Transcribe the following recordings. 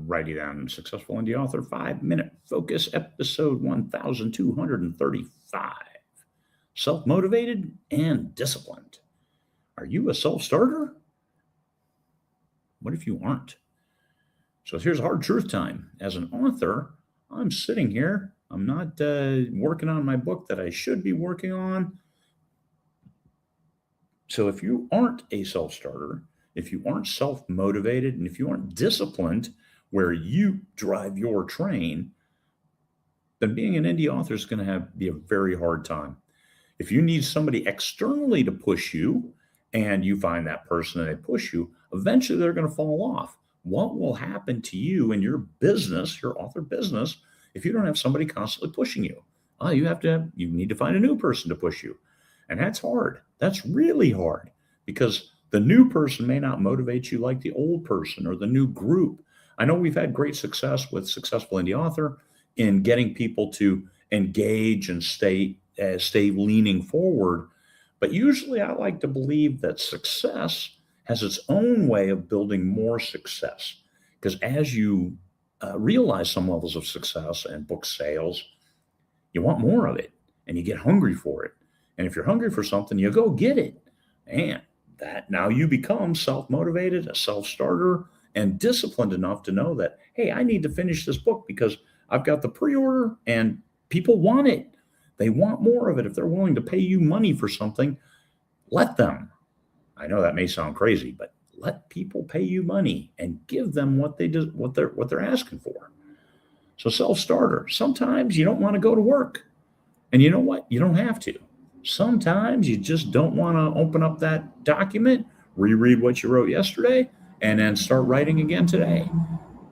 Righty then, Successful Indie Author 5-Minute Focus, episode 1235. Self-motivated and disciplined. Are you a self-starter? What if you aren't? So here's hard truth time. As an author, I'm sitting here. I'm not working on my book that I should be working on. So if you aren't a self-starter, if you aren't self-motivated, and if you aren't disciplined where you drive your train, then being an indie author is going to be a very hard time. If you need somebody externally to push you and you find that person and they push you, eventually they're going to fall off. What will happen to you in your business, your author business, if you don't have somebody constantly pushing you? You need to find a new person to push you. And that's hard. That's really hard because the new person may not motivate you like the old person or the new group. I know we've had great success with Successful Indie Author in getting people to engage and stay leaning forward. But usually I like to believe that success has its own way of building more success. Because as you realize some levels of success and book sales, you want more of it and you get hungry for it. And if you're hungry for something, you go get it. And that now you become self-motivated, a self-starter, and disciplined enough to know that, hey, I need to finish this book because I've got the pre-order and people want it. They want more of it. If they're willing to pay you money for something, let them. I know that may sound crazy, but let people pay you money and give them what they're asking for. So self-starter, sometimes you don't want to go to work. And you know what? You don't have to. Sometimes you just don't want to open up that document, reread what you wrote yesterday, and then start writing again today.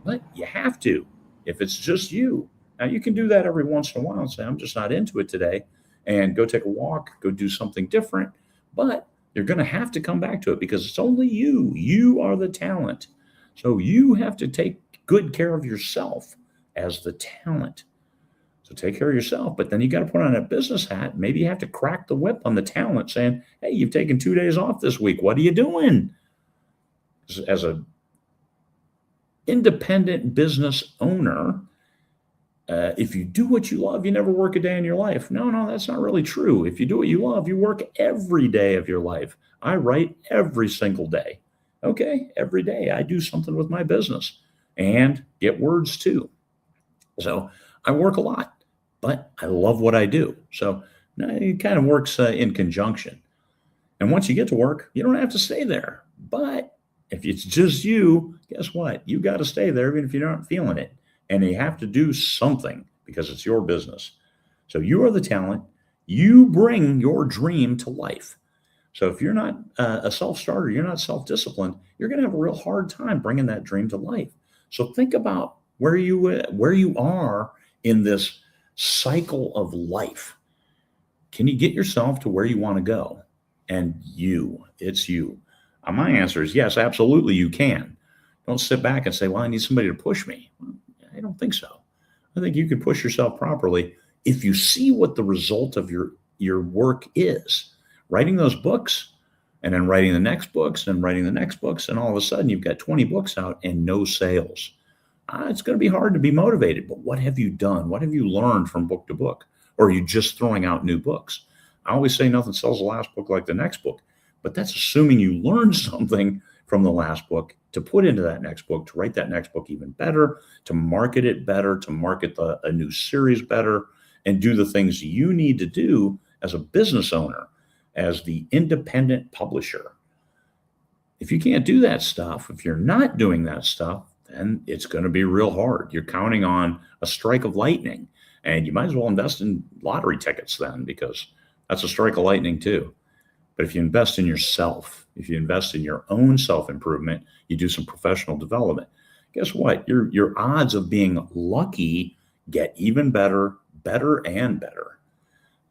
But you have to if it's just you. Now, you can do that every once in a while and say, I'm just not into it today, and go take a walk, go do something different. But you're going to have to come back to it because it's only you. You are the talent. So you have to take good care of yourself as the talent. So take care of yourself, but then you got to put on a business hat. Maybe you have to crack the whip on the talent saying, hey, you've taken 2 days off this week. What are you doing? As an independent business owner, if you do what you love, you never work a day in your life. No, that's not really true. If you do what you love, you work every day of your life. I write every single day. Okay, every day I do something with my business and get words too. So I work a lot, but I love what I do. So it kind of works in conjunction. And once you get to work, you don't have to stay there. But if it's just you, guess what? You got to stay there even if you're not feeling it. And you have to do something because it's your business. So you are the talent. You bring your dream to life. So if you're not a self-starter, you're not self-disciplined, you're going to have a real hard time bringing that dream to life. So think about where you are in this cycle of life. Can you get yourself to where you want to go? And it's you. My answer is yes, absolutely you can. Don't sit back and say, well, I need somebody to push me. I don't think so. I think you can push yourself properly if you see what the result of your work is. Writing those books and then writing the next books and writing the next books, and all of a sudden you've got 20 books out and no sales. It's going to be hard to be motivated, but what have you done? What have you learned from book to book? Or are you just throwing out new books? I always say nothing sells the last book like the next book, but that's assuming you learned something from the last book to put into that next book, to write that next book even better, to market it better, to market a new series better, and do the things you need to do as a business owner, as the independent publisher. If you can't do that stuff, if you're not doing that stuff, then it's going to be real hard. You're counting on a strike of lightning, and you might as well invest in lottery tickets then, because that's a strike of lightning too. But if you invest in yourself, if you invest in your own self-improvement, you do some professional development, guess what? Your odds of being lucky get even better and better.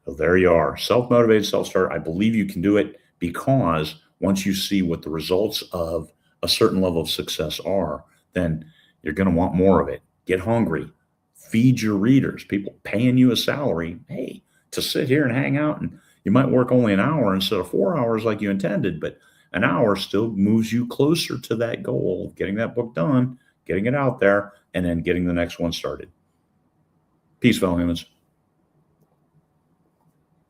So there you are, self-motivated, self-starter. I believe you can do it because once you see what the results of a certain level of success are, then you're going to want more of it. Get hungry. Feed your readers. People paying you a salary, hey, to sit here and hang out, and you might work only an hour instead of 4 hours like you intended, but an hour still moves you closer to that goal of getting that book done, getting it out there, and then getting the next one started. Peace, fellow humans.